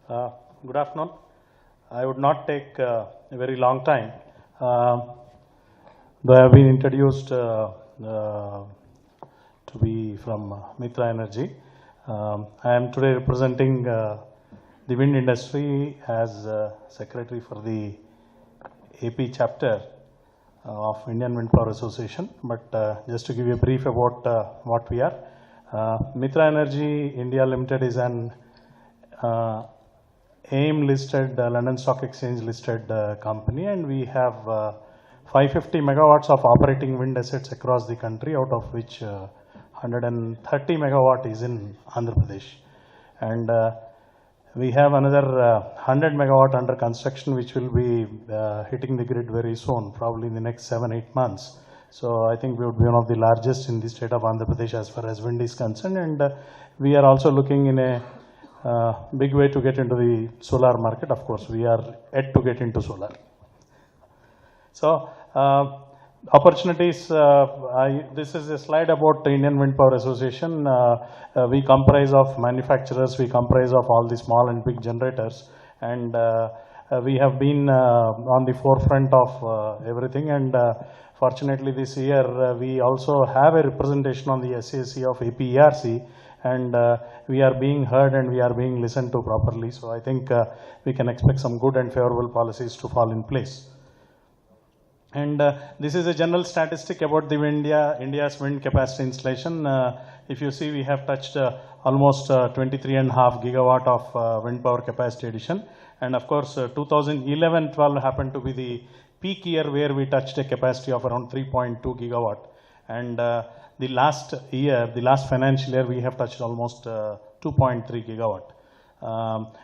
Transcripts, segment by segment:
Uh, Good afternoon. I would not take a very long time. Though I have been introduced to be from Mytrah Energy. I am today representing the wind industry as Secretary for the AP chapter of Indian Wind Power Association. But just to give you a brief about what we are. Mytrah Energy India Limited is an AIM listed, London Stock Exchange listed company, and we have 550 megawatts of operating wind assets across the country, out of which 130 megawatt is in Andhra Pradesh. And we have another 100 megawatt under construction, which will be hitting the grid very soon, probably in the next 7-8 months. So I think we would be one of the largest in the state of Andhra Pradesh as far as wind is concerned. And we are also looking in a big way to get into the solar market. Of course, we are yet to get into solar. So opportunities, this is a slide about the Indian Wind Power Association. We comprise of manufacturers, we comprise of all the small and big generators, and we have been on the forefront of everything. And fortunately this year we also have a representation on the SAC of APERC, and we are being heard and we are being listened to properly. So I think we can expect some good and favorable policies to fall in place. And this is a general statistic about the India's wind capacity installation. If you see, we have touched almost 23.5 gigawatt of wind power capacity addition. And of course, 2011-12 happened to be the peak year where we touched a capacity of around 3.2 gigawatt. And the last year, the last financial year, we have touched almost 2.3 gigawatt.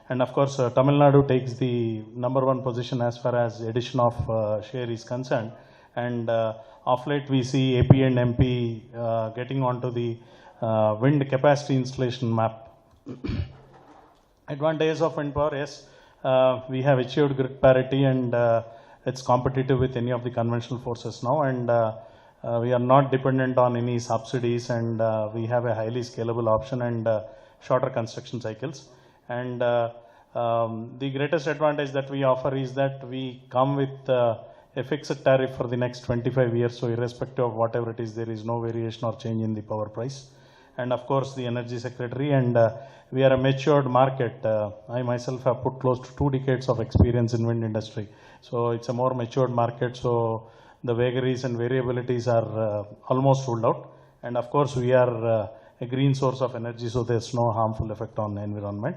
And of course, Tamil Nadu takes the #1 position as far as addition of share is concerned. And of late, we see AP and MP getting onto the wind capacity installation map. Advantages of wind power, yes, we have achieved grid parity, and it's competitive with any of the conventional forces now. And we are not dependent on any subsidies, and we have a highly scalable option and shorter construction cycles. And the greatest advantage that we offer is that we come with a fixed tariff for the next 25 years. So irrespective of whatever it is, there is no variation or change in the power price. And of course, the Energy Secretary, and we are a matured market. I myself have put close to 2 decades of experience in wind industry. So it's a more matured market. So the vagaries and variabilities are almost ruled out. And of course, we are a green source of energy, so there's no harmful effect on the environment.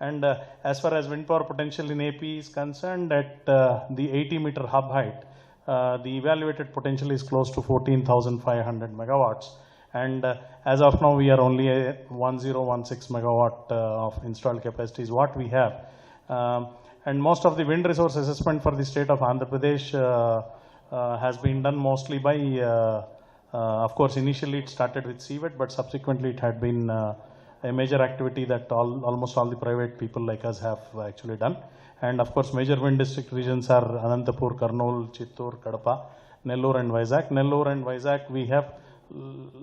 And as far as wind power potential in AP is concerned, at the 80-meter hub height, the evaluated potential is close to 14,500 megawatts. And as of now, we are only a 1016 megawatt of installed capacity is what we have. And most of the wind resource assessment for the state of Andhra Pradesh has been done mostly by, of course, initially it started with CWET, but subsequently it had been a major activity that almost all the private people like us have actually done. And of course, major wind district regions are Anantapur, Kurnool, Chittoor, Kadapa, Nellore and Vizag. Nellore and Vizag, we have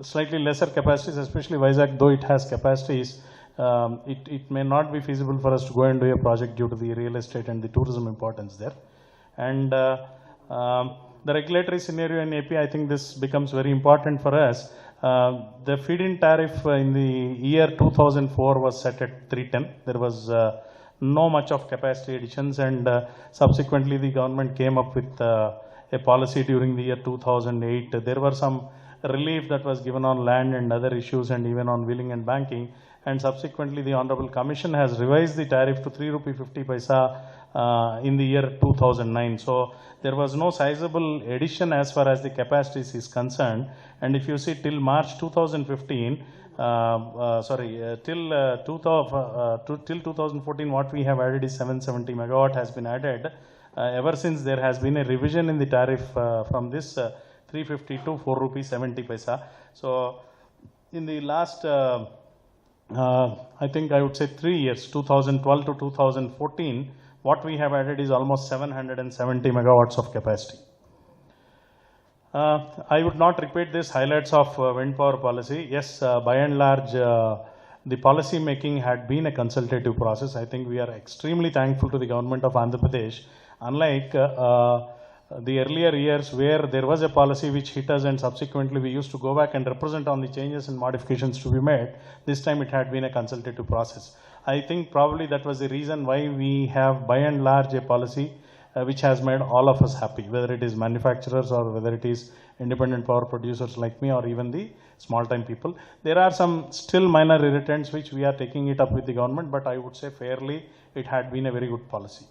slightly lesser capacities, especially Vizag, though it has capacities. It may not be feasible for us to go and do a project due to the real estate and the tourism importance there. And the regulatory scenario in AP, I think this becomes very important for us. The feed-in tariff in the year 2004 was set at 310. There was no much of capacity additions, and subsequently the government came up with a policy during the year 2008. There were some relief that was given on land and other issues, and even on wheeling and banking. And subsequently, the Honorable Commission has revised the tariff to 3 rupee 50 paisa in the year 2009. So there was no sizable addition as far as the capacities is concerned. And if you see till March 2015, till 2014, what we have added is 770 megawatt has been added. Ever since there has been a revision in the tariff from this 350 to 4 rupees 70 paisa. So in the last I think I would say 3 years, 2012 to 2014, what we have added is almost 770 megawatts of capacity. I would not repeat this highlights of wind power policy. Yes, by and large, the policy making had been a consultative process. I think we are extremely thankful to the government of Andhra Pradesh. Unlike the earlier years where there was a policy which hit us and subsequently we used to go back and represent on the changes and modifications to be made, this time it had been a consultative process. I think probably that was the reason why we have by and large a policy which has made all of us happy, whether it is manufacturers or whether it is independent power producers like me or even the small time people. There are some still minor irritants which we are taking it up with the government, but I would say fairly it had been a very good policy.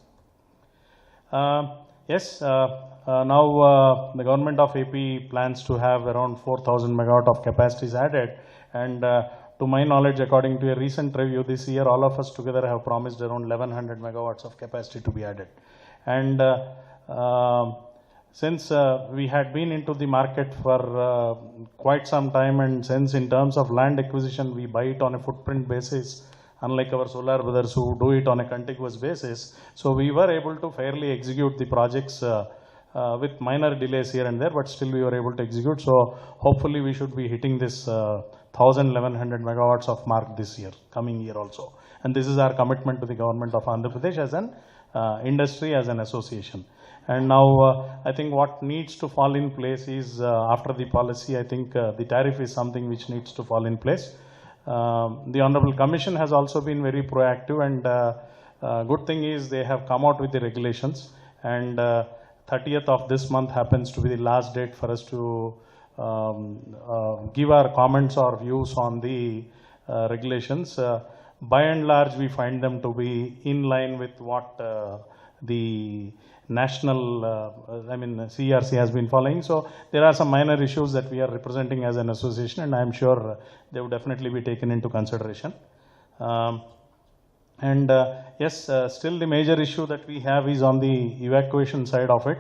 Yes, now the government of AP plans to have around 4,000 megawatt of capacities added, and to my knowledge, according to a recent review this year, all of us together have promised around 1100 megawatts of capacity to be added. And since we had been into the market for quite some time, and since in terms of land acquisition we buy it on a footprint basis, unlike our solar brothers who do it on a contiguous basis, so we were able to fairly execute the projects with minor delays here and there, but still we were able to execute. So hopefully we should be hitting this 1100 megawatts of mark this year, coming year also. And this is our commitment to the government of Andhra Pradesh as an industry, as an association. And now I think what needs to fall in place is after the policy, I think the tariff is something which needs to fall in place. The Honorable Commission has also been very proactive, and good thing is they have come out with the regulations, and 30th of this month happens to be the last date for us to give our comments or views on the regulations. By and large, we find them to be in line with what the national, CRC has been following. So there are some minor issues that we are representing as an association, and I am sure they will definitely be taken into consideration. Yes, still the major issue that we have is on the evacuation side of it.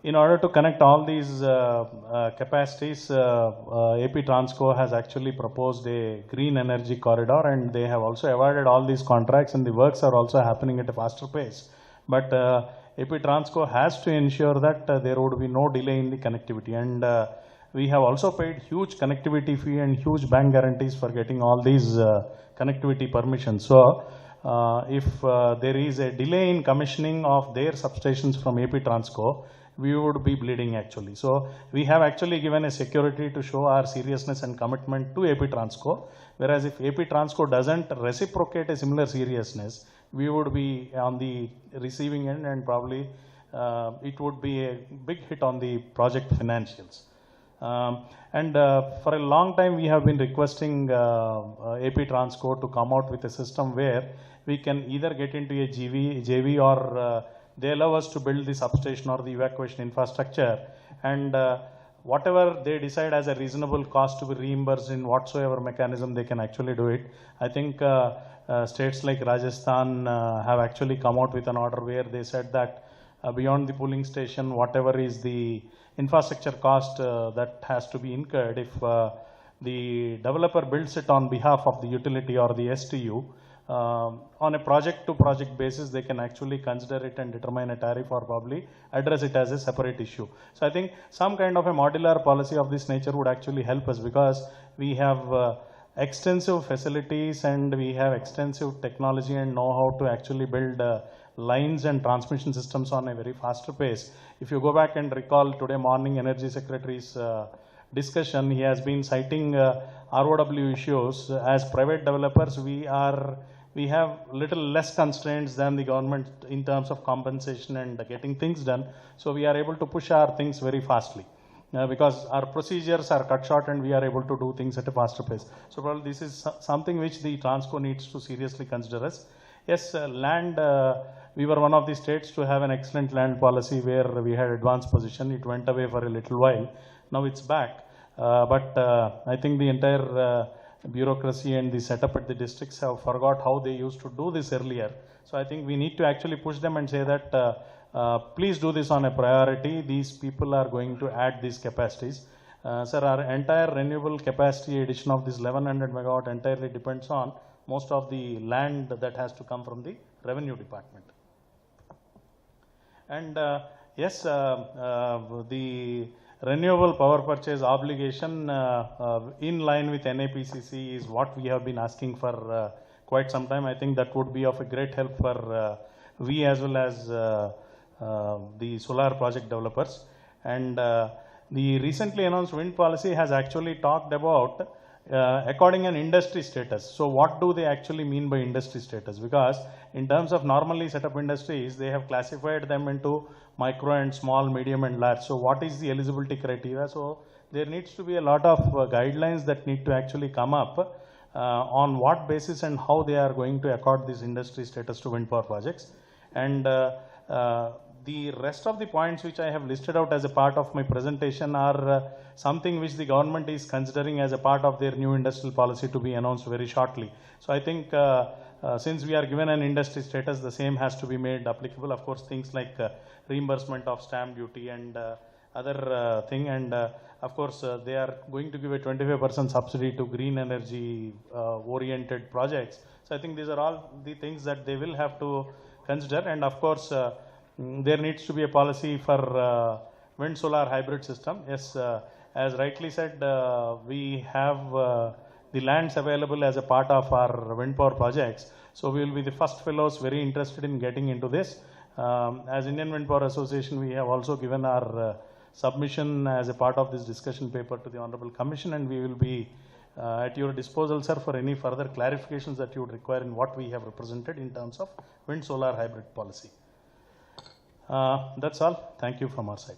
In order to connect all these capacities, AP Transco has actually proposed a green energy corridor, and they have also awarded all these contracts, and the works are also happening at a faster pace. But AP Transco has to ensure that there would be no delay in the connectivity, and we have also paid huge connectivity fee and huge bank guarantees for getting all these connectivity permissions. So if there is a delay in commissioning of their substations from AP Transco, we would be bleeding actually. So we have actually given a security to show our seriousness and commitment to AP Transco, whereas if AP Transco doesn't reciprocate a similar seriousness, we would be on the receiving end, and probably it would be a big hit on the project financials. For a long time we have been requesting AP Transco to come out with a system where we can either get into a JV or they allow us to build the substation or the evacuation infrastructure, and whatever they decide as a reasonable cost to be reimbursed in whatsoever mechanism, they can actually do it. I think states like Rajasthan have actually come out with an order where they said that beyond the pooling station, whatever is the infrastructure cost that has to be incurred, if the developer builds it on behalf of the utility or the STU, on a project to project basis, they can actually consider it and determine a tariff or probably address it as a separate issue. So I think some kind of a modular policy of this nature would actually help us, because we have extensive facilities and we have extensive technology and know-how to actually build lines and transmission systems on a very faster pace. If you go back and recall today morning Energy Secretary's discussion, he has been citing ROW issues. As private developers, we have little less constraints than the government in terms of compensation and getting things done. So we are able to push our things very fastly because our procedures are cut short and we are able to do things at a faster pace. So well, this is something which the Transco needs to seriously consider us. Yes, land, we were one of the states to have an excellent land policy where we had advanced position. It went away for a little while. Now it's back. But I think the entire bureaucracy and the setup at the districts have forgot how they used to do this earlier. So I think we need to actually push them and say that please do this on a priority. These people are going to add these capacities. Sir, our entire renewable capacity addition of this 1100 megawatt entirely depends on most of the land that has to come from the revenue department. And yes, the renewable power purchase obligation in line with NAPCC is what we have been asking for quite some time. I think that would be of a great help for we as well as the solar project developers. And the recently announced wind policy has actually talked about according an industry status. So what do they actually mean by industry status? Because in terms of normally set up industries, they have classified them into micro and small, medium and large. So what is the eligibility criteria? So there needs to be a lot of guidelines that need to actually come up on what basis and how they are going to accord this industry status to wind power projects. And the rest of the points which I have listed out as a part of my presentation are something which the government is considering as a part of their new industrial policy to be announced very shortly. So I think since we are given an industry status, the same has to be made applicable. Of course, things like reimbursement of stamp duty and other thing, and of course they are going to give a 25% subsidy to green energy oriented projects. So I think these are all the things that they will have to consider. And of course there needs to be a policy for wind solar hybrid system. Yes, as rightly said, we have the lands available as a part of our wind power projects. So we will be the first fellows very interested in getting into this. As Indian Wind Power Association, we have also given our submission as a part of this discussion paper to the Honorable Commission, and we will be at your disposal, sir, for any further clarifications that you would require in what we have represented in terms of wind solar hybrid policy. That's all. Thank you from our side.